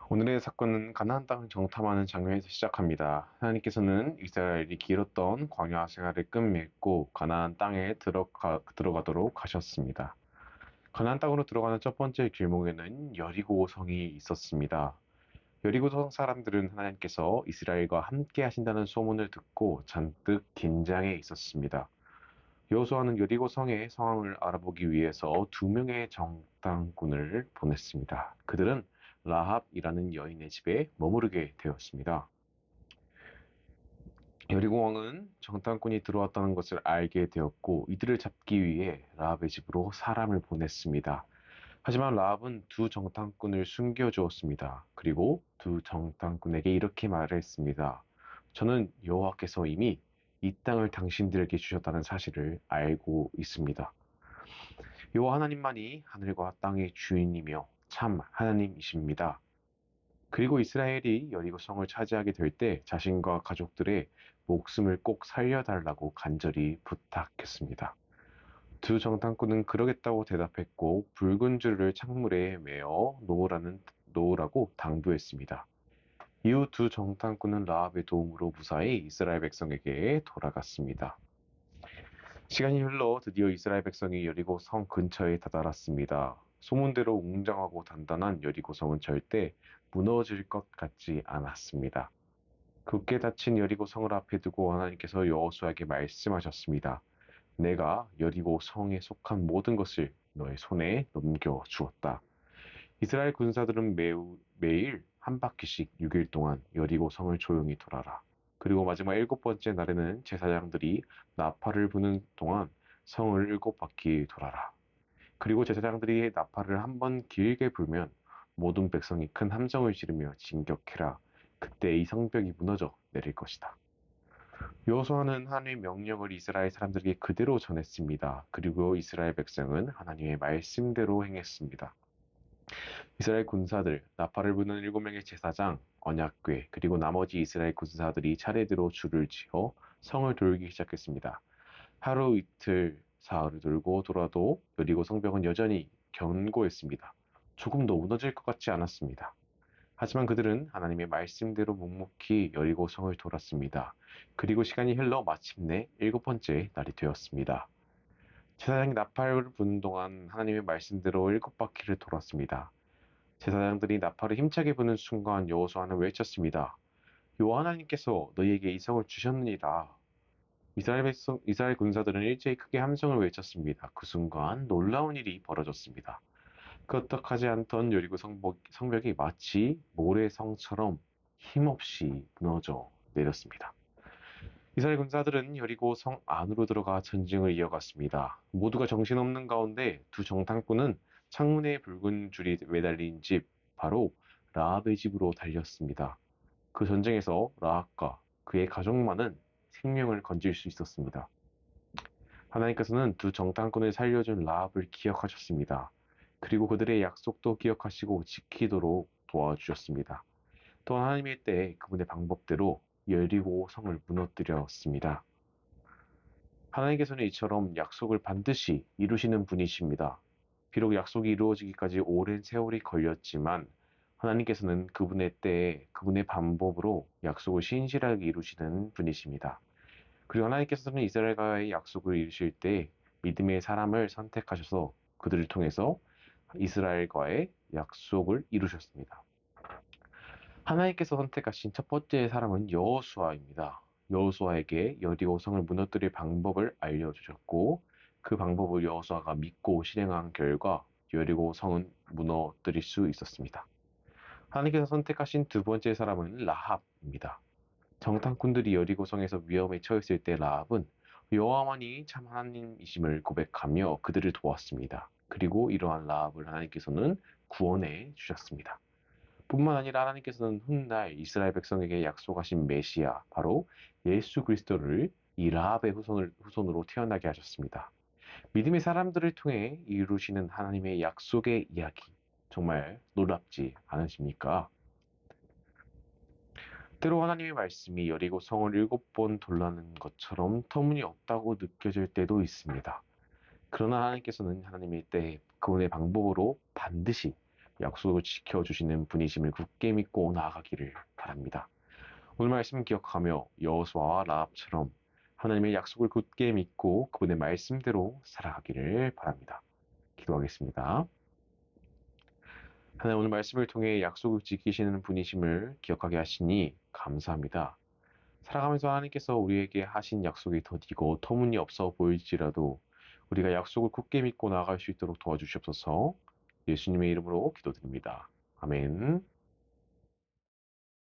오늘의 사건은 가나안 땅을 정탐하는 장면에서 시작합니다. 하나님께서는 이스라엘이 길었던 광야 생활을 끝맺고 가나안 땅에 들어가도록 하셨습니다. 가나안 땅으로 들어가는 첫 번째 길목에는 여리고 성이 있었습니다. 여리고 성 사람들은 하나님께서 이스라엘과 함께 하신다는 소문을 듣고 잔뜩 긴장해 있었습니다. 여호수아는 여리고 성의 상황을 알아보기 위해서 두 명의 정탐꾼을 보냈습니다. 그들은 라합이라는 여인의 집에 머무르게 되었습니다. 여리고 왕은 정탐꾼이 들어왔다는 것을 알게 되었고 이들을 잡기 위해 라합의 집으로 사람을 보냈습니다. 하지만 라합은 두 정탐꾼을 숨겨주었습니다. 그리고 두 정탐꾼에게 이렇게 말했습니다. 저는 여호와께서 이미 이 땅을 당신들에게 주셨다는 사실을 알고 있습니다. 여호와 하나님만이 하늘과 땅의 주인이며 참 하나님이십니다. 그리고 이스라엘이 여리고 성을 차지하게 될 때 자신과 가족들의 목숨을 꼭 살려달라고 간절히 부탁했습니다. 두 정탐꾼은 그러겠다고 대답했고 붉은 줄을 창문에 매어 놓으라고 당부했습니다. 이후 두 정탐꾼은 라합의 도움으로 무사히 이스라엘 백성에게 돌아갔습니다. 시간이 흘러 드디어 이스라엘 백성이 여리고 성 근처에 다다랐습니다. 소문대로 웅장하고 단단한 여리고 성은 절대 무너질 것 같지 않았습니다. 굳게 닫힌 여리고 성을 앞에 두고 하나님께서 여호수아에게 말씀하셨습니다. 내가 여리고 성에 속한 모든 것을 너의 손에 넘겨 주었다. 이스라엘 군사들은 매일 한 바퀴씩 6일 동안 여리고 성을 조용히 돌아라. 그리고 마지막 일곱 번째 날에는 제사장들이 나팔을 부는 동안 성을 일곱 바퀴 돌아라. 그리고 제사장들이 나팔을 한 번 길게 불면 모든 백성이 큰 함성을 지르며 진격해라. 그때 이 성벽이 무너져 내릴 것이다. 여호수아는 하나님의 명령을 이스라엘 사람들에게 그대로 전했습니다. 그리고 이스라엘 백성은 하나님의 말씀대로 행했습니다. 이스라엘 군사들, 나팔을 부는 7명의 제사장, 언약궤, 그리고 나머지 이스라엘 군사들이 차례대로 줄을 지어 성을 돌기 시작했습니다. 하루 이틀 사흘을 돌고 돌아도 여리고 성벽은 여전히 견고했습니다. 조금도 무너질 것 같지 않았습니다. 하지만 그들은 하나님의 말씀대로 묵묵히 여리고 성을 돌았습니다. 그리고 시간이 흘러 마침내 일곱 번째 날이 되었습니다. 제사장이 나팔을 부는 동안 하나님의 말씀대로 일곱 바퀴를 돌았습니다. 제사장들이 나팔을 힘차게 부는 순간 여호수아는 외쳤습니다. 여호와 하나님께서 너희에게 이 성을 주셨느니라. 이스라엘 군사들은 일제히 크게 함성을 외쳤습니다. 그 순간 놀라운 일이 벌어졌습니다. 끄떡하지 않던 여리고 성벽이 마치 모래성처럼 힘없이 무너져 내렸습니다. 이스라엘 군사들은 여리고 성 안으로 들어가 전쟁을 이어갔습니다. 모두가 정신없는 가운데 두 정탐꾼은 창문에 붉은 줄이 매달린 집, 바로 라합의 집으로 달렸습니다. 그 전쟁에서 라합과 그의 가족만은 생명을 건질 수 있었습니다. 하나님께서는 두 정탐꾼을 살려준 라합을 기억하셨습니다. 그리고 그들의 약속도 기억하시고 지키도록 도와주셨습니다. 또한 하나님의 때에 그분의 방법대로 여리고 성을 무너뜨렸습니다. 하나님께서는 이처럼 약속을 반드시 이루시는 분이십니다. 비록 약속이 이루어지기까지 오랜 세월이 걸렸지만 하나님께서는 그분의 때에 그분의 방법으로 약속을 신실하게 이루시는 분이십니다. 그리고 하나님께서는 이스라엘과의 약속을 이루실 때 믿음의 사람을 선택하셔서 그들을 통해서 이스라엘과의 약속을 이루셨습니다. 하나님께서 선택하신 첫 번째 사람은 여호수아입니다. 여호수아에게 여리고 성을 무너뜨릴 방법을 알려주셨고 그 방법을 여호수아가 믿고 실행한 결과 여리고 성은 무너뜨릴 수 있었습니다. 하나님께서 선택하신 두 번째 사람은 라합입니다. 정탐꾼들이 여리고 성에서 위험에 처했을 때 라합은 여호와만이 참 하나님이심을 고백하며 그들을 도왔습니다. 그리고 이러한 라합을 하나님께서는 구원해 주셨습니다. 뿐만 아니라 하나님께서는 훗날 이스라엘 백성에게 약속하신 메시아, 바로 예수 그리스도를 이 라합의 후손으로 태어나게 하셨습니다. 믿음의 사람들을 통해 이루시는 하나님의 약속의 이야기, 정말 놀랍지 않으십니까? 때로 하나님의 말씀이 여리고 성을 7번 돌라는 것처럼 터무니없다고 느껴질 때도 있습니다. 그러나 하나님께서는 하나님의 때에 그분의 방법으로 반드시 약속을 지켜주시는 분이심을 굳게 믿고 나아가기를 바랍니다. 오늘 말씀 기억하며 여호수아와 라합처럼 하나님의 약속을 굳게 믿고 그분의 말씀대로 살아가기를 바랍니다. 기도하겠습니다. 하나님 오늘 말씀을 통해 약속을 지키시는 분이심을 기억하게 하시니 감사합니다. 살아가면서 하나님께서 우리에게 하신 약속이 더디고 터무니없어 보일지라도 우리가 약속을 굳게 믿고 나아갈 수 있도록 도와주시옵소서. 예수님의 이름으로 기도드립니다. 아멘.